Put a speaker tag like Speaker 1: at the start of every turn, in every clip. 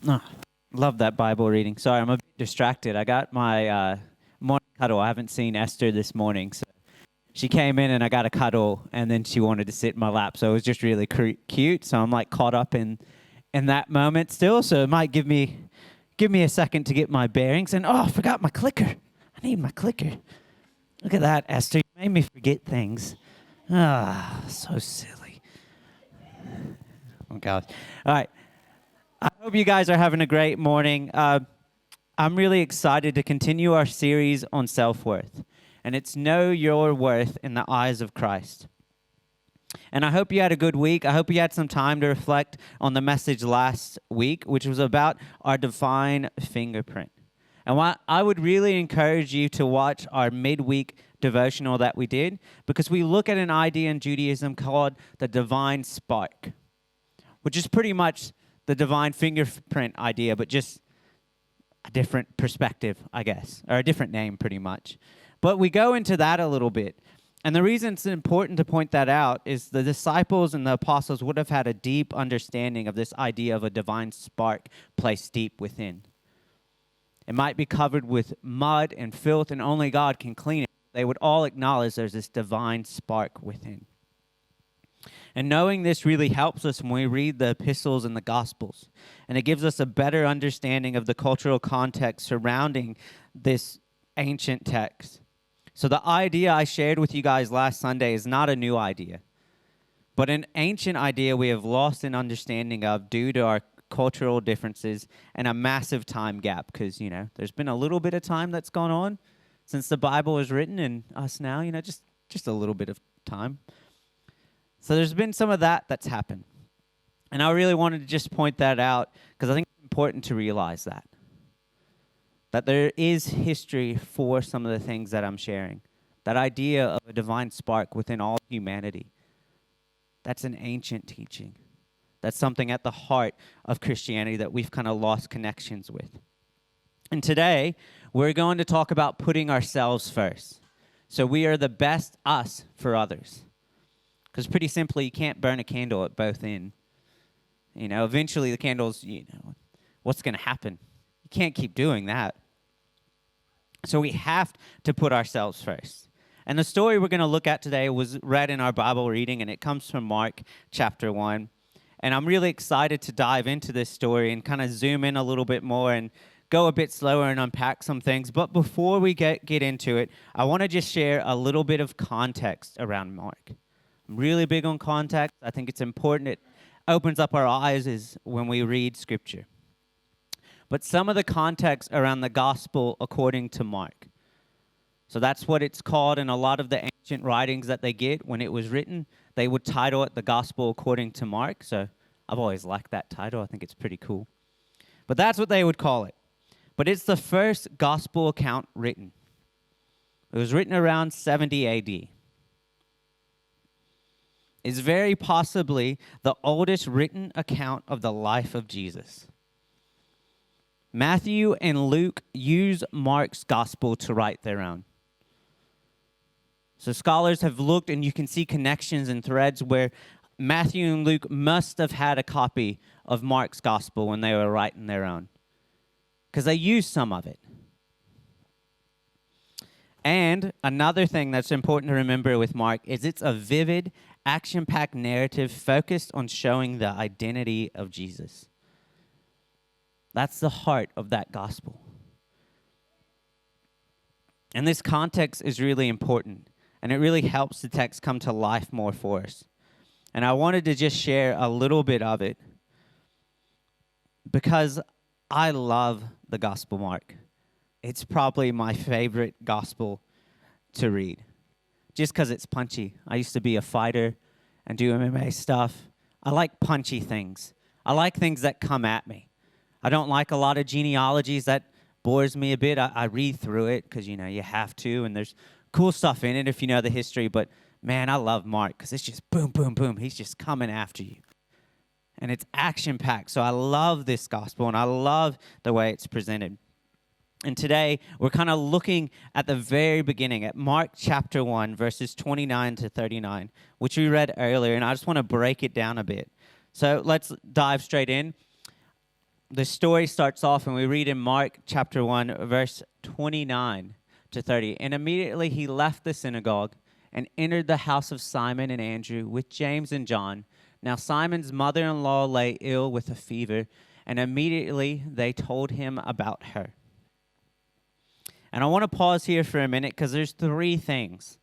Speaker 1: Oh, love that Bible reading. Sorry, I'm a bit distracted. I got my morning cuddle. I haven't seen Esther this morning, so she came in and I got a cuddle, and then she wanted to sit in my lap. So it was just really cute. So I'm like caught up in that moment still. So it might give me a second to get my bearings. And I forgot my clicker. I need my clicker. Look at that, Esther. You made me forget things. So silly. Oh gosh. All right. I hope you guys are having a great morning. I'm really excited to continue our series on self-worth, and it's Know Your Worth in the Eyes of Christ. And I hope you had a good week. I hope you had some time to reflect on the message last week, which was about our divine fingerprint. And I would really encourage you to watch our midweek devotional that we did, because we look at an idea in Judaism called the divine spark, which is pretty much the divine fingerprint idea, but just a different perspective, I guess, or a different name pretty much. But we go into that a little bit. And the reason it's important to point that out is the disciples and the apostles would have had a deep understanding of this idea of a divine spark placed deep within. It might be covered with mud and filth, and only God can clean it. They would all acknowledge there's this divine spark within. And knowing this really helps us when we read the epistles and the gospels. And it gives us a better understanding of the cultural context surrounding this ancient text. So the idea I shared with you guys last Sunday is not a new idea, but an ancient idea we have lost an understanding of due to our cultural differences and a massive time gap, because, there's been a little bit of time that's gone on since the Bible was written, and us now, just a little bit of time. So there's been some of that's happened. And I really wanted to just point that out because I think it's important to realize that there is history for some of the things that I'm sharing. That idea of a divine spark within all humanity. That's an ancient teaching. That's something at the heart of Christianity that we've kind of lost connections with. And today, we're going to talk about putting ourselves first. So we are the best us for others. Because pretty simply, you can't burn a candle at both ends. Eventually the candles, what's going to happen? You can't keep doing that. So we have to put ourselves first. And the story we're going to look at today was read in our Bible reading, and it comes from Mark chapter 1. And I'm really excited to dive into this story and kind of zoom in a little bit more and go a bit slower and unpack some things. But before we get into it, I want to just share a little bit of context around Mark. I'm really big on context. I think it's important. It opens up our eyes when we read Scripture. But some of the context around the gospel according to Mark. So that's what it's called in a lot of the ancient writings that they get. When it was written, they would title it the gospel according to Mark. So I've always liked that title. I think it's pretty cool. But that's what they would call it. But it's the first gospel account written. It was written around 70 AD. Is very possibly the oldest written account of the life of Jesus. Matthew and Luke use Mark's gospel to write their own. So scholars have looked, and you can see connections and threads where Matthew and Luke must have had a copy of Mark's gospel when they were writing their own, because they used some of it. And another thing that's important to remember with Mark is it's a vivid, action-packed narrative focused on showing the identity of Jesus. That's the heart of that gospel. And this context is really important, and it really helps the text come to life more for us. And I wanted to just share a little bit of it because I love the Gospel Mark. It's probably my favorite gospel to read, just because it's punchy. I used to be a fighter and do MMA stuff. I like punchy things. I like things that come at me. I don't like a lot of genealogies. That bores me a bit. I read through it because, you have to, and there's cool stuff in it if you know the history. But, man, I love Mark because it's just boom, boom, boom. He's just coming after you. And it's action-packed. So I love this gospel, and I love the way it's presented. And today, we're kind of looking at the very beginning, at Mark chapter 1, verses 29 to 39, which we read earlier, and I just want to break it down a bit. So let's dive straight in. The story starts off, and we read in Mark chapter 1, verse 29 to 30. And immediately he left the synagogue and entered the house of Simon and Andrew with James and John. Now Simon's mother-in-law lay ill with a fever, and immediately they told him about her. And I want to pause here for a minute because there's three things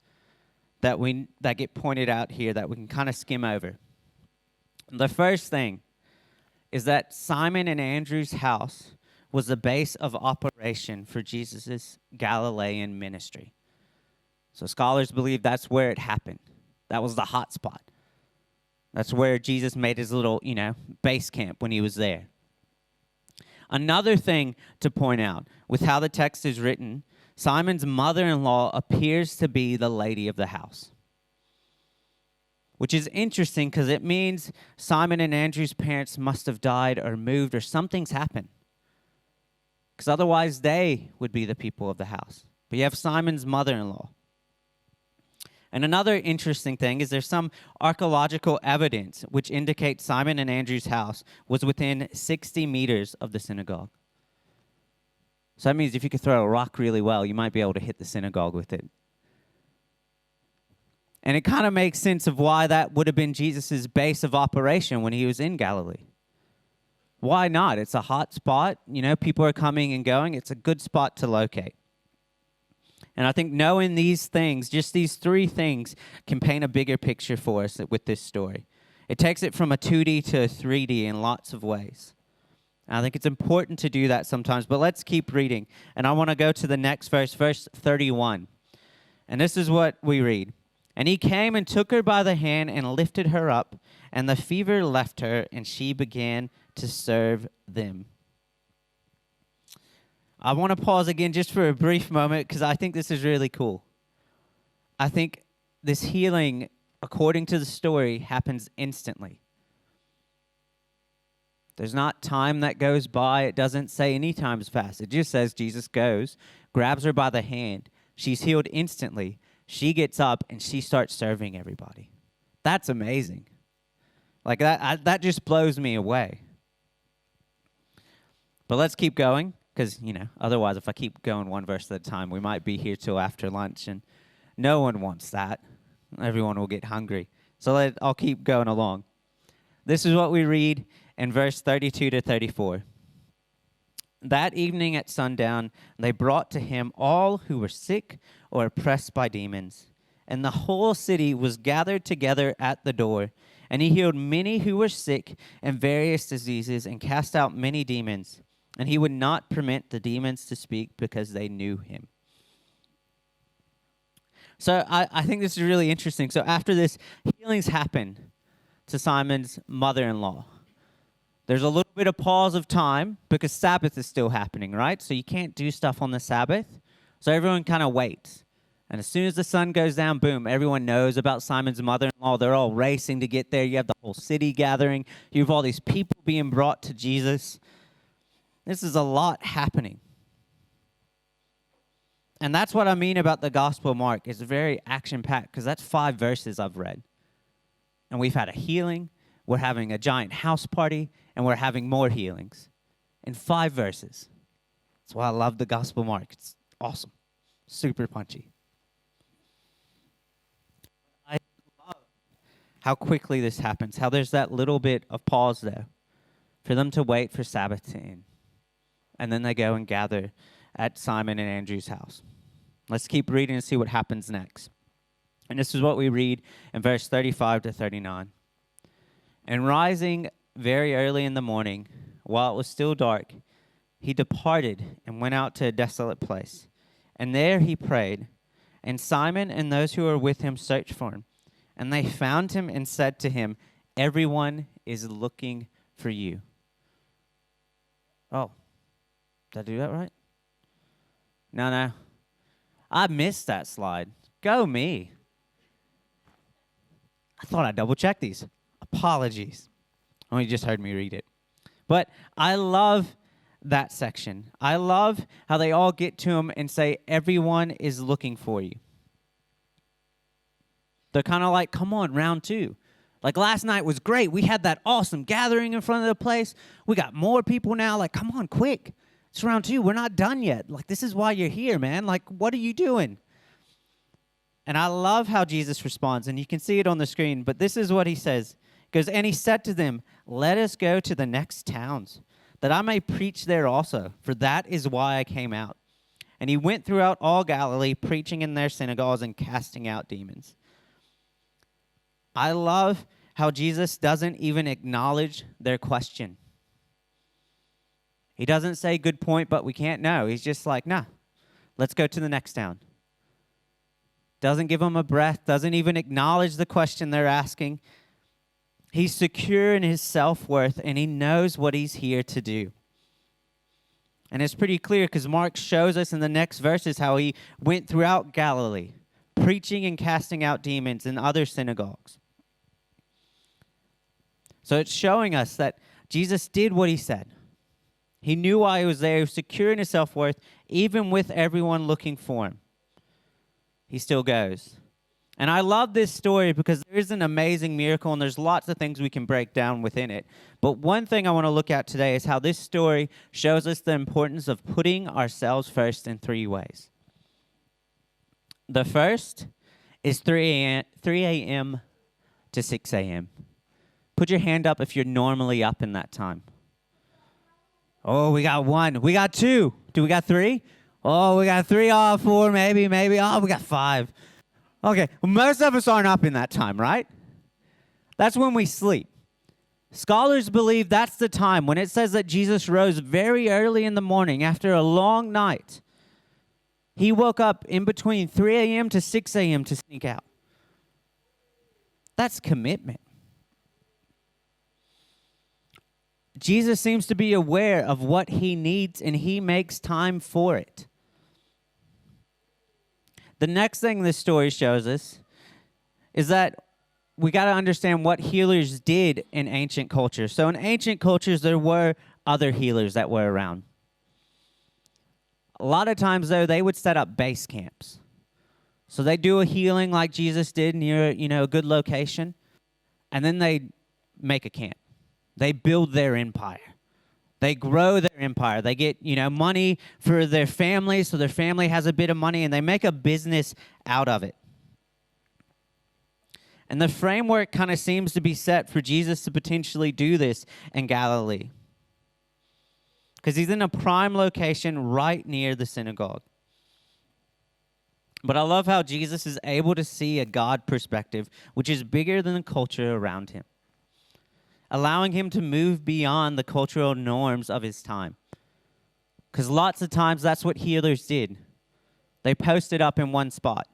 Speaker 1: that get pointed out here that we can kind of skim over. The first thing is that Simon and Andrew's house was the base of operation for Jesus' Galilean ministry. So scholars believe that's where it happened. That was the hot spot. That's where Jesus made his little, base camp when he was there. Another thing to point out with how the text is written, Simon's mother-in-law appears to be the lady of the house, which is interesting because it means Simon and Andrew's parents must have died or moved or something's happened, because otherwise they would be the people of the house. But you have Simon's mother-in-law. And another interesting thing is there's some archaeological evidence which indicates Simon and Andrew's house was within 60 meters of the synagogue. So that means if you could throw a rock really well, you might be able to hit the synagogue with it. And it kind of makes sense of why that would have been Jesus' base of operation when he was in Galilee. Why not? It's a hot spot. People are coming and going. It's a good spot to locate. And I think knowing these things, just these three things, can paint a bigger picture for us with this story. It takes it from a 2D to a 3D in lots of ways. And I think it's important to do that sometimes. But let's keep reading. And I want to go to the next verse, verse 31. And this is what we read. And he came and took her by the hand and lifted her up, and the fever left her, and she began to serve them. I want to pause again just for a brief moment because I think this is really cool. I think this healing, according to the story, happens instantly. There's not time that goes by. It doesn't say any time's passed. It just says Jesus goes, grabs her by the hand. She's healed instantly. She gets up and she starts serving everybody. That's amazing. Like that just blows me away. But let's keep going. Because, otherwise, if I keep going one verse at a time, we might be here till after lunch, and no one wants that. Everyone will get hungry. So I'll keep going along. This is what we read in verse 32 to 34. That evening at sundown, they brought to him all who were sick or oppressed by demons, and the whole city was gathered together at the door. And he healed many who were sick and various diseases, and cast out many demons. And he would not permit the demons to speak because they knew him. So I think this is really interesting. So after this, healings happen to Simon's mother-in-law. There's a little bit of pause of time because Sabbath is still happening, right? So you can't do stuff on the Sabbath. So everyone kind of waits. And as soon as the sun goes down, boom, everyone knows about Simon's mother-in-law. They're all racing to get there. You have the whole city gathering. You have all these people being brought to Jesus. This is a lot happening. And that's what I mean about the Gospel of Mark. It's very action-packed because that's 5 verses I've read. And we've had a healing, we're having a giant house party, and we're having more healings in 5 verses. That's why I love the Gospel of Mark. It's awesome. Super punchy. I love how quickly this happens, how there's that little bit of pause there for them to wait for Sabbath to end. And then they go and gather at Simon and Andrew's house. Let's keep reading and see what happens next. And this is what we read in verse 35 to 39. And rising very early in the morning, while it was still dark, he departed and went out to a desolate place. And there he prayed. And Simon and those who were with him searched for him. And they found him and said to him, "Everyone is looking for you." Oh. Did I do that right? No. I missed that slide. Go me. I thought I double-checked these. Apologies. Oh, you just heard me read it. But I love that section. I love how they all get to him and say, "Everyone is looking for you." They're kind of like, "Come on, round 2. Like last night was great. We had that awesome gathering in front of the place. We got more people now. Like, come on, quick. It's round 2. We're not done yet. Like, this is why you're here, man. Like, what are you doing? And I love how Jesus responds, and you can see it on the screen, but this is what he says. He goes, and he said to them, let us go to the next towns, that I may preach there also, for that is why I came out. And he went throughout all Galilee, preaching in their synagogues and casting out demons. I love how Jesus doesn't even acknowledge their question. He doesn't say, good point, but we can't know. He's just like, nah, let's go to the next town. Doesn't give them a breath, doesn't even acknowledge the question they're asking. He's secure in his self-worth, and he knows what he's here to do. And it's pretty clear because Mark shows us in the next verses how he went throughout Galilee, preaching and casting out demons in other synagogues. So it's showing us that Jesus did what he said. He knew why he was there. He was secure in his self-worth, even with everyone looking for him. He still goes. And I love this story because there is an amazing miracle, and there's lots of things we can break down within it. But one thing I want to look at today is how this story shows us the importance of putting ourselves first in 3 ways. The first is 3 a.m. to 6 a.m. Put your hand up if you're normally up in that time. Oh, we got 1. We got 2. Do we got 3? Oh, we got 3, 4, maybe. Oh, we got 5. Okay, well, most of us aren't up in that time, right? That's when we sleep. Scholars believe that's the time when it says that Jesus rose very early in the morning after a long night. He woke up in between 3 a.m. to 6 a.m. to sneak out. That's commitment. Jesus seems to be aware of what he needs, and he makes time for it. The next thing this story shows us is that we got to understand what healers did in ancient cultures. So in ancient cultures, there were other healers that were around. A lot of times, though, they would set up base camps. So they do a healing like Jesus did near, a good location, and then they make a camp. They build their empire. They grow their empire. They get, money for their family, so their family has a bit of money, and they make a business out of it. And the framework kind of seems to be set for Jesus to potentially do this in Galilee, because he's in a prime location right near the synagogue. But I love how Jesus is able to see a God perspective, which is bigger than the culture around him, allowing him to move beyond the cultural norms of his time. Because lots of times that's what healers did. They posted up in one spot.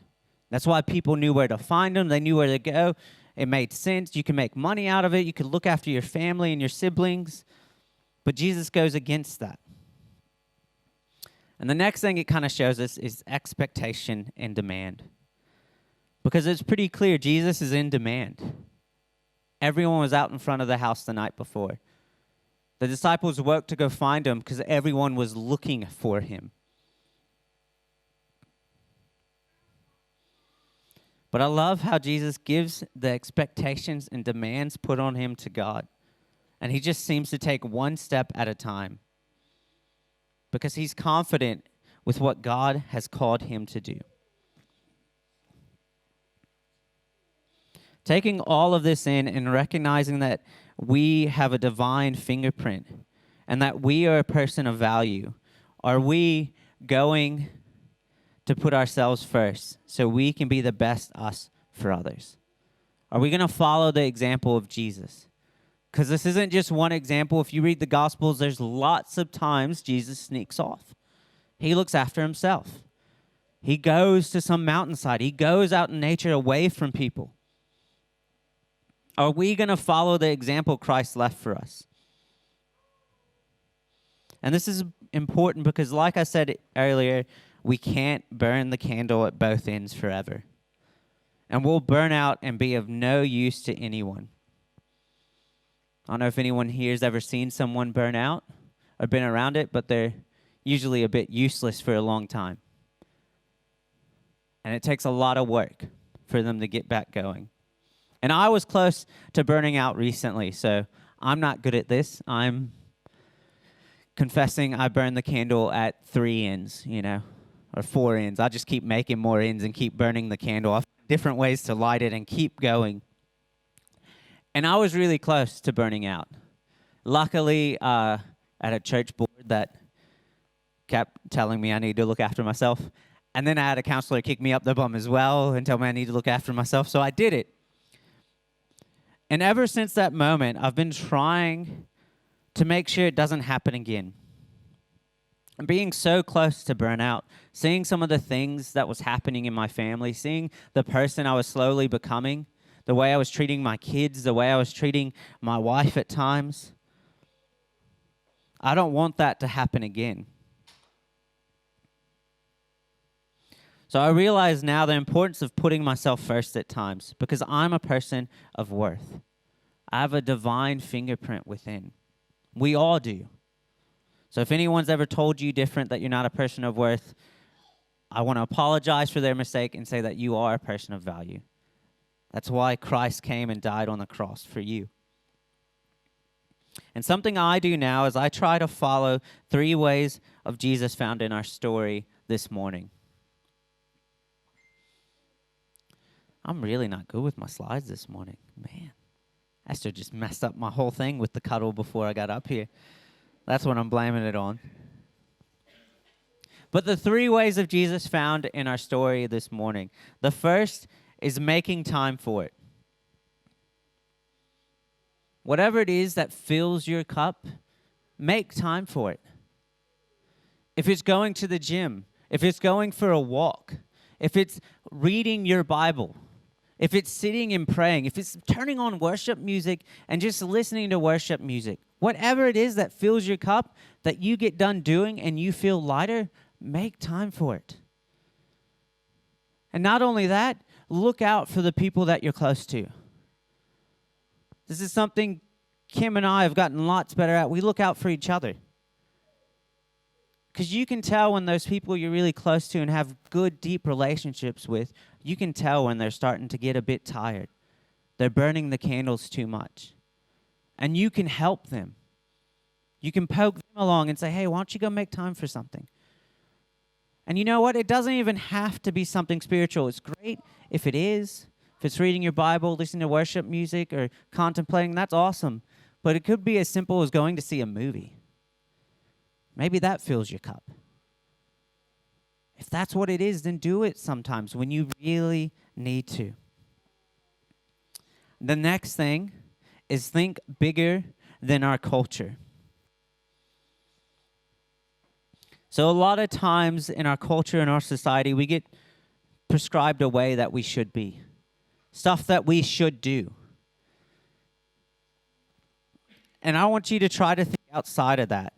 Speaker 1: That's why people knew where to find them. They knew where to go. It made sense. You can make money out of it. You could look after your family and your siblings. But Jesus goes against that. And the next thing it kind of shows us is expectation and demand. Because it's pretty clear Jesus is in demand. Everyone was out in front of the house the night before. The disciples woke to go find him because everyone was looking for him. But I love how Jesus gives the expectations and demands put on him to God. And he just seems to take one step at a time, because he's confident with what God has called him to do. Taking all of this in and recognizing that we have a divine fingerprint and that we are a person of value, are we going to put ourselves first so we can be the best us for others? Are we going to follow the example of Jesus? Because this isn't just one example. If you read the Gospels, there's lots of times Jesus sneaks off. He looks after himself. He goes to some mountainside. He goes out in nature away from people. Are we going to follow the example Christ left for us? And this is important because, like I said earlier, we can't burn the candle at both ends forever. And we'll burn out and be of no use to anyone. I don't know if anyone here has ever seen someone burn out or been around it, but they're usually a bit useless for a long time. And it takes a lot of work for them to get back going. And I was close to burning out recently, so I'm not good at this. I'm confessing I burned the candle at 3 ends, or 4 ends. I just keep making more ends and keep burning the candle. I find different ways to light it and keep going. And I was really close to burning out. Luckily, at a church board that kept telling me I need to look after myself. And then I had a counselor kick me up the bum as well and tell me I need to look after myself. So I did it. And ever since that moment, I've been trying to make sure it doesn't happen again. And being so close to burnout, seeing some of the things that was happening in my family, seeing the person I was slowly becoming, the way I was treating my kids, the way I was treating my wife at times, I don't want that to happen again. So I realize now the importance of putting myself first at times because I'm a person of worth. I have a divine fingerprint within. We all do. So if anyone's ever told you different, that you're not a person of worth, I want to apologize for their mistake and say that you are a person of value. That's why Christ came and died on the cross for you. And something I do now is I try to follow 3 ways of Jesus found in our story this morning. I'm really not good with my slides this morning. Man, Esther just messed up my whole thing with the cuddle before I got up here. That's what I'm blaming it on. But the 3 ways of Jesus found in our story this morning. The first is making time for it. Whatever it is that fills your cup, make time for it. If it's going to the gym, if it's going for a walk, if it's reading your Bible, if it's sitting and praying, if it's turning on worship music and just listening to worship music, whatever it is that fills your cup, that you get done doing and you feel lighter, make time for it. And not only that, look out for the people that you're close to. This is something Kim and I have gotten lots better at. We look out for each other. Because you can tell when those people you're really close to and have good, deep relationships with, you can tell when they're starting to get a bit tired. They're burning the candles too much. And you can help them. You can poke them along and say, hey, why don't you go make time for something? And you know what? It doesn't even have to be something spiritual. It's great if it is. If it's reading your Bible, listening to worship music, or contemplating, that's awesome. But it could be as simple as going to see a movie. Maybe that fills your cup. If that's what it is, then do it sometimes when you really need to. The next thing is think bigger than our culture. So a lot of times in our culture, in our society, we get prescribed a way that we should be. Stuff that we should do. And I want you to try to think outside of that.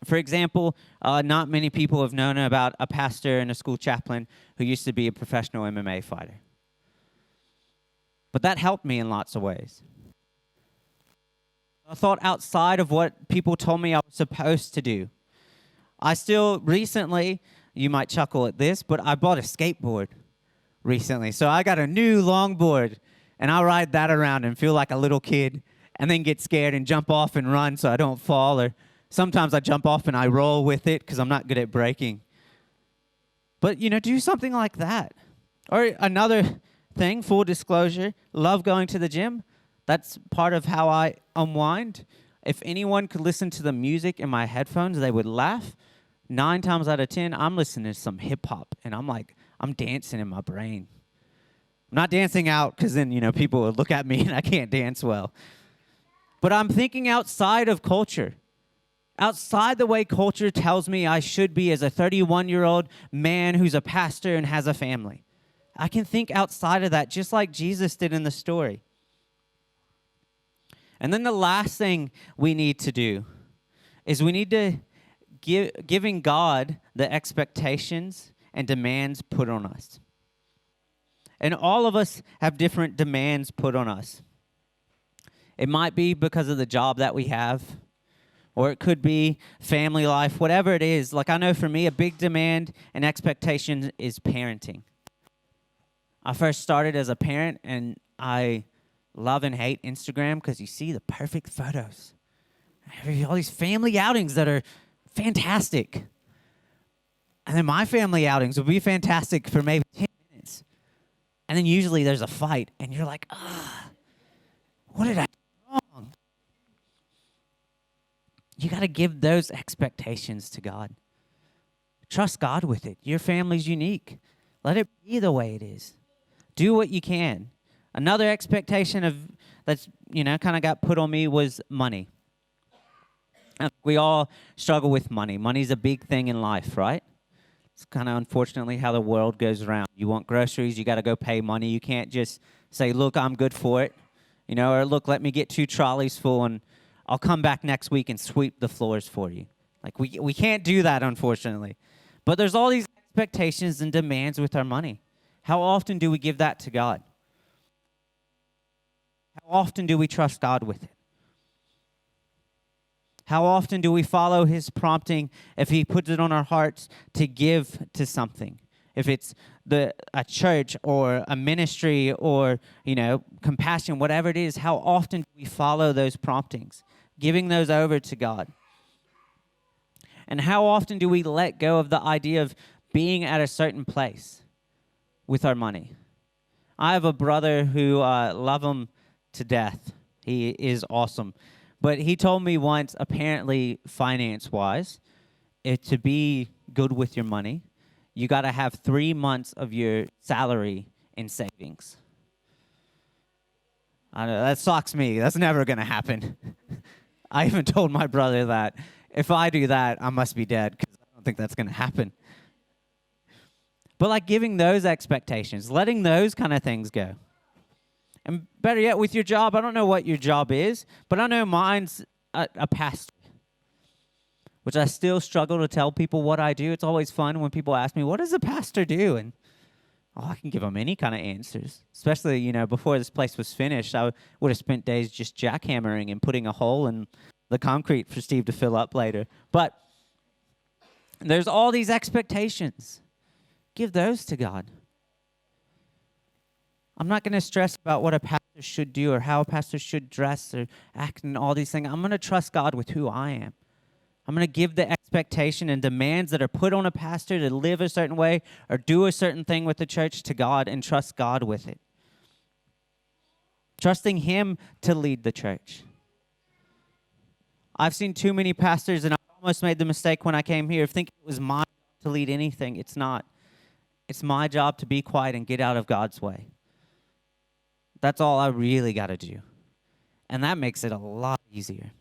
Speaker 1: For example, not many people have known about a pastor and a school chaplain who used to be a professional MMA fighter. But that helped me in lots of ways. I thought outside of what people told me I was supposed to do. I still recently, you might chuckle at this, but I bought a skateboard recently. So I got a new longboard, and I ride that around and feel like a little kid and then get scared and jump off and run so I don't fall, or sometimes I jump off and I roll with it because I'm not good at braking. But, do something like that. Or another thing, full disclosure, love going to the gym. That's part of how I unwind. If anyone could listen to the music in my headphones, they would laugh. 9 times out of 10, I'm listening to some hip-hop, and I'm dancing in my brain. I'm not dancing out because then, people will look at me and I can't dance well. But I'm thinking outside of culture. Outside the way culture tells me I should be as a 31-year-old man who's a pastor and has a family. I can think outside of that just like Jesus did in the story. And then the last thing we need to do is we need to giving God the expectations and demands put on us. And all of us have different demands put on us. It might be because of the job that we have, or it could be family life, whatever it is. Like I know for me, a big demand and expectation is parenting. I first started as a parent, and I love and hate Instagram because you see the perfect photos. All these family outings that are fantastic. And then my family outings will be fantastic for maybe 10 minutes. And then usually there's a fight, and you're like, what did I do wrong? You got to give those expectations to God. Trust God with it. Your family's unique. Let it be the way it is. Do what you can. Another expectation that's kind of got put on me was money. We all struggle with money. Money's a big thing in life, right? It's kind of unfortunately how the world goes around. You want groceries, you got to go pay money. You can't just say, look, I'm good for it. Or look, let me get 2 trolleys full and I'll come back next week and sweep the floors for you. Like we can't do that, unfortunately. But there's all these expectations and demands with our money. How often do we give that to God? How often do we trust God with it? How often do we follow his prompting if he puts it on our hearts to give to something? If it's a church or a ministry or, compassion, whatever it is, how often do we follow those promptings, giving those over to God? And how often do we let go of the idea of being at a certain place with our money? I have a brother who love him to death. He is awesome. But he told me once, apparently finance-wise, to be good with your money, you got to have 3 months of your salary in savings. I know, that shocks me. That's never going to happen. I even told my brother that if I do that, I must be dead because I don't think that's going to happen. But like giving those expectations, letting those kind of things go. And better yet, with your job, I don't know what your job is, but I know mine's a pastor, which I still struggle to tell people what I do. It's always fun when people ask me, what does a pastor do? And I can give them any kind of answers, especially, before this place was finished. I would have spent days just jackhammering and putting a hole in the concrete for Steve to fill up later. But there's all these expectations. Give those to God. I'm not going to stress about what a pastor should do or how a pastor should dress or act and all these things. I'm going to trust God with who I am. I'm going to give the expectation and demands that are put on a pastor to live a certain way or do a certain thing with the church to God and trust God with it. Trusting him to lead the church. I've seen too many pastors, and I almost made the mistake when I came here of thinking it was my job to lead anything. It's not. It's my job to be quiet and get out of God's way. That's all I really got to do. And that makes it a lot easier.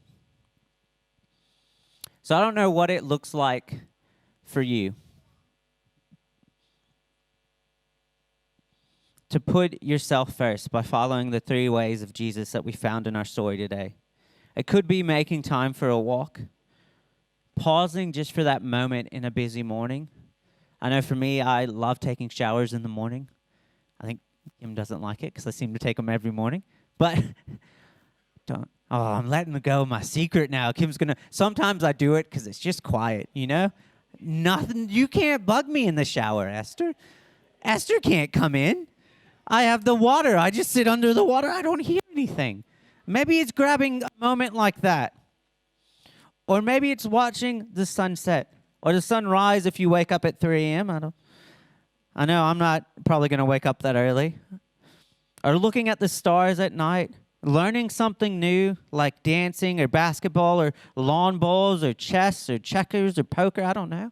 Speaker 1: So I don't know what it looks like for you to put yourself first by following the 3 ways of Jesus that we found in our story today. It could be making time for a walk, pausing just for that moment in a busy morning. I know for me, I love taking showers in the morning. I think Kim doesn't like it because I seem to take them every morning. But I'm letting go of my secret now. Kim's going to, sometimes I do it because it's just quiet, Nothing, you can't bug me in the shower, Esther. Esther can't come in. I have the water. I just sit under the water. I don't hear anything. Maybe it's grabbing a moment like that. Or maybe it's watching the sunset or the sunrise if you wake up at 3 a.m. I know I'm not probably going to wake up that early. Or looking at the stars at night, learning something new like dancing or basketball or lawn bowls or chess or checkers or poker, I don't know.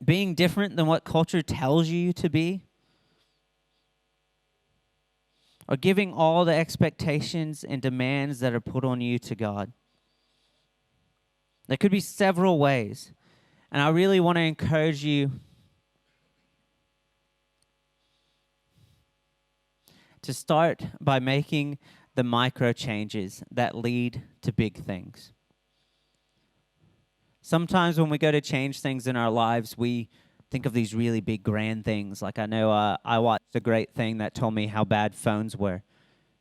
Speaker 1: Being different than what culture tells you to be. Or giving all the expectations and demands that are put on you to God. There could be several ways. And I really want to encourage you to start by making the micro changes that lead to big things. Sometimes when we go to change things in our lives, we think of these really big, grand things. Like I know I watched a great thing that told me how bad phones were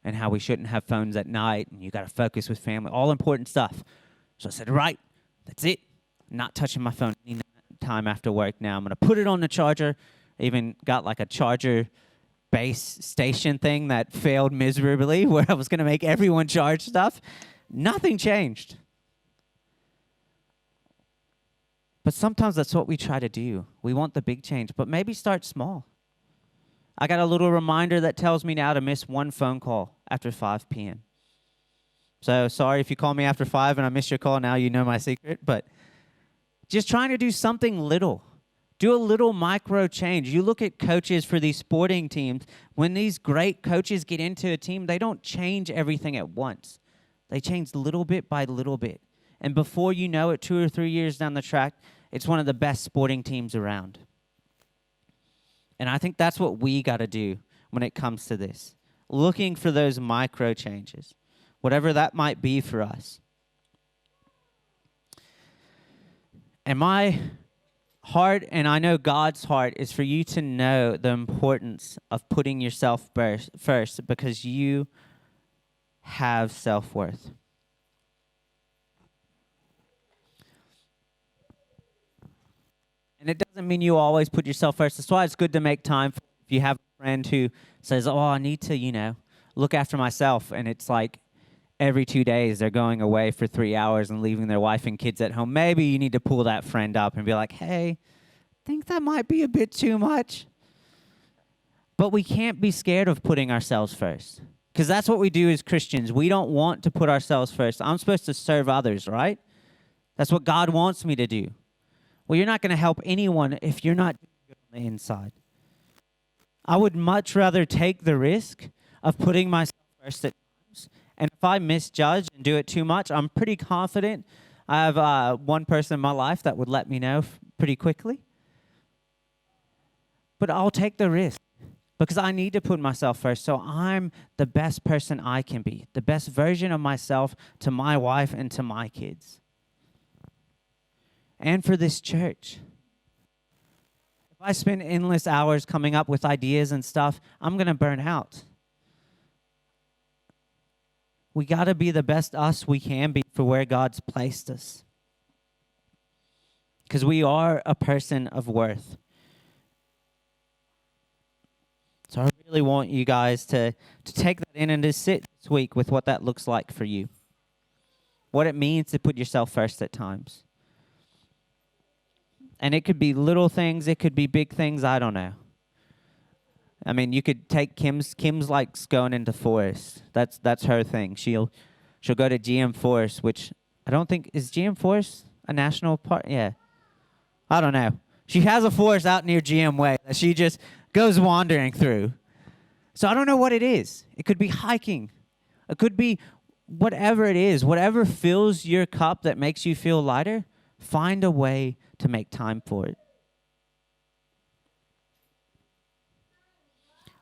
Speaker 1: and how we shouldn't have phones at night and you got to focus with family, all important stuff. So I said, right, that's it. I'm not touching my phone any time after work now. I'm going to put it on the charger. I even got like a charger base station thing that failed miserably where I was going to make everyone charge stuff. Nothing changed. But sometimes that's what we try to do. We want the big change, but maybe start small. I got a little reminder that tells me now to miss one phone call after 5 p.m. So sorry if you call me after 5 and I miss your call. Now you know my secret. But just trying to do something little. Do a little micro change. You look at coaches for these sporting teams. When these great coaches get into a team, they don't change everything at once. They change little bit by little bit. And before you know it, 2 or 3 years down the track, it's one of the best sporting teams around. And I think that's what we got to do when it comes to this. Looking for those micro changes, whatever that might be for us. And my heart, and I know God's heart, is for you to know the importance of putting yourself first because you have self-worth. And it doesn't mean you always put yourself first. That's why it's good to make time. If you have a friend who says, oh, I need to, look after myself. And it's like every 2 days they're going away for 3 hours and leaving their wife and kids at home. Maybe you need to pull that friend up and be like, hey, I think that might be a bit too much. But we can't be scared of putting ourselves first. Because that's what we do as Christians. We don't want to put ourselves first. I'm supposed to serve others, right? That's what God wants me to do. Well, you're not going to help anyone if you're not doing good on the inside. I would much rather take the risk of putting myself first at times. And if I misjudge and do it too much, I'm pretty confident I have one person in my life that would let me know pretty quickly. But I'll take the risk because I need to put myself first so I'm the best person I can be, the best version of myself to my wife and to my kids. And for this church. If I spend endless hours coming up with ideas and stuff, I'm going to burn out. We got to be the best us we can be for where God's placed us. Because we are a person of worth. So I really want you guys to take that in and to sit this week with what that looks like for you. What it means to put yourself first at times. And it could be little things, it could be big things, I don't know. I mean, you could take Kim's likes going into forest. That's her thing. She'll go to GM Forest, which I don't think, is GM Forest a national park? Yeah. I don't know. She has a forest out near GM Way that she just goes wandering through. So I don't know what it is. It could be hiking. It could be whatever it is. Whatever fills your cup that makes you feel lighter, find a way to make time for it.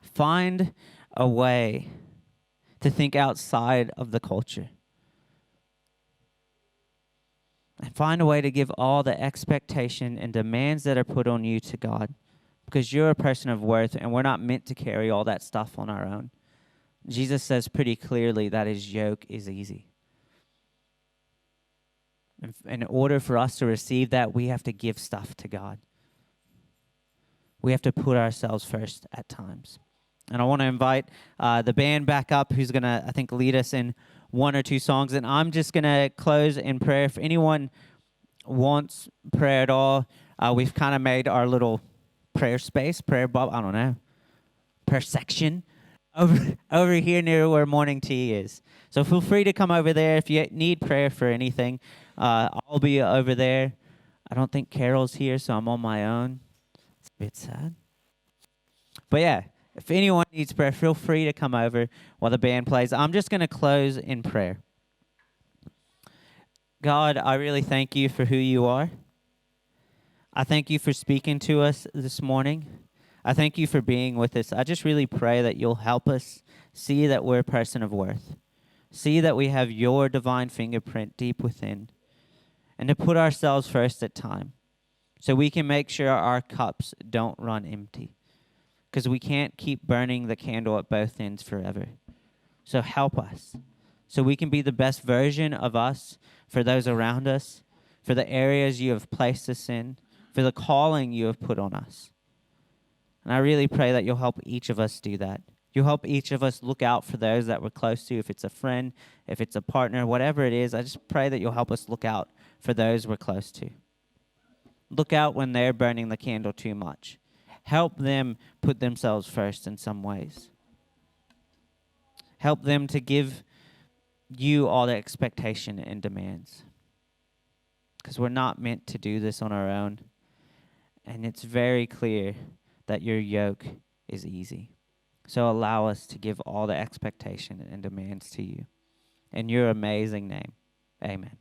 Speaker 1: Find a way to think outside of the culture. And find a way to give all the expectation and demands that are put on you to God. Because you're a person of worth and we're not meant to carry all that stuff on our own. Jesus says pretty clearly that his yoke is easy. In order for us to receive that, we have to give stuff to God. We have to put ourselves first at times. And I want to invite the band back up who's going to, I think, lead us in one or two songs. And I'm just going to close in prayer. If anyone wants prayer at all, we've kind of made our little prayer space, prayer section over here near where morning tea is. So feel free to come over there if you need prayer for anything. I'll be over there. I don't think Carol's here, so I'm on my own. It's a bit sad. But yeah, if anyone needs prayer, feel free to come over while the band plays. I'm just going to close in prayer. God, I really thank you for who you are. I thank you for speaking to us this morning. I thank you for being with us. I just really pray that you'll help us see that we're a person of worth. See that we have your divine fingerprint deep within. And to put ourselves first at time. So we can make sure our cups don't run empty. Because we can't keep burning the candle at both ends forever. So help us. So we can be the best version of us for those around us. For the areas you have placed us in. For the calling you have put on us. And I really pray that you'll help each of us do that. You'll help each of us look out for those that we're close to, if it's a friend, if it's a partner, whatever it is. I just pray that you'll help us look out for those we're close to. Look out when they're burning the candle too much. Help them put themselves first in some ways. Help them to give you all the expectation and demands. Because we're not meant to do this on our own. And it's very clear that your yoke is easy. So allow us to give all the expectation and demands to you. In your amazing name, amen.